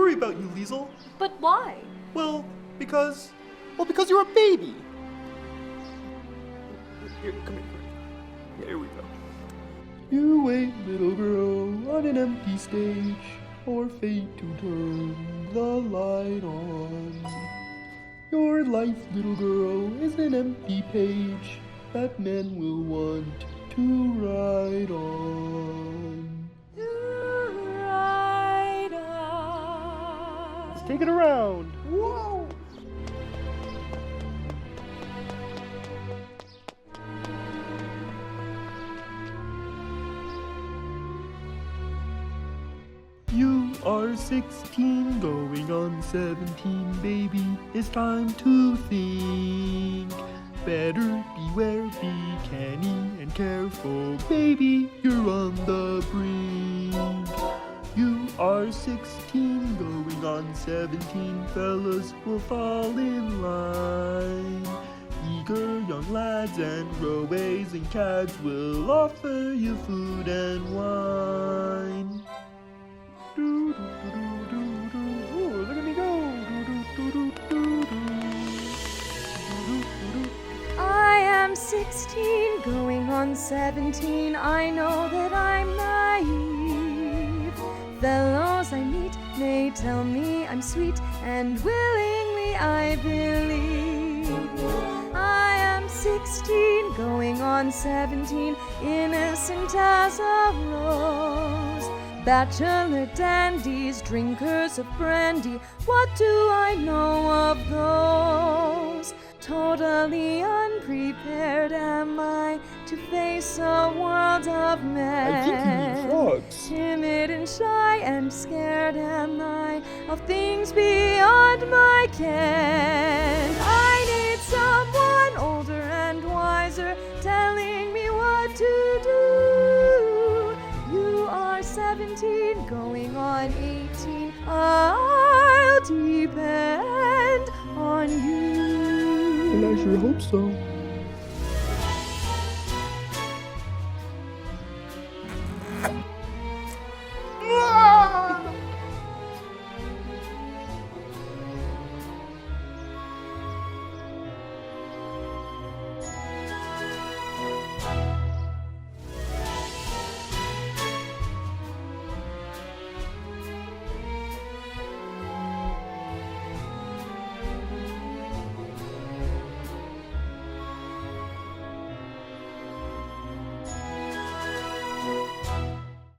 worry about you, Liesl. But why? Well, because you're a baby. Here, come here. Here we go. You wait, little girl, on an empty stage, for fate to turn the light on. Your life, little girl, is an empty page that men will want to write on. Right on. Let's take it around. Whoa! You are 16, going on 17, baby. It's time to think. Better beware, be canny and careful, baby. You're on the brink. You are 16, going on 17. Fellas will fall in line. Eager young lads and roways and cads will offer you food and wine. Ooh, look at me go. I am 16, going on 17. I know that I'm naive. Fellows I meet may tell me I'm sweet, and willingly I believe. I am 16, going on 17, innocent as a rose. Bachelor dandies, drinkers of brandy, what do I know of those? Totally unprepared am I to face a world of men. I think you mean frogs. Timid and shy and scared am I of things beyond my ken. I need someone older and wiser telling me what to do. You are 17, going on 18. I'll depend on you. Well, I sure hope so.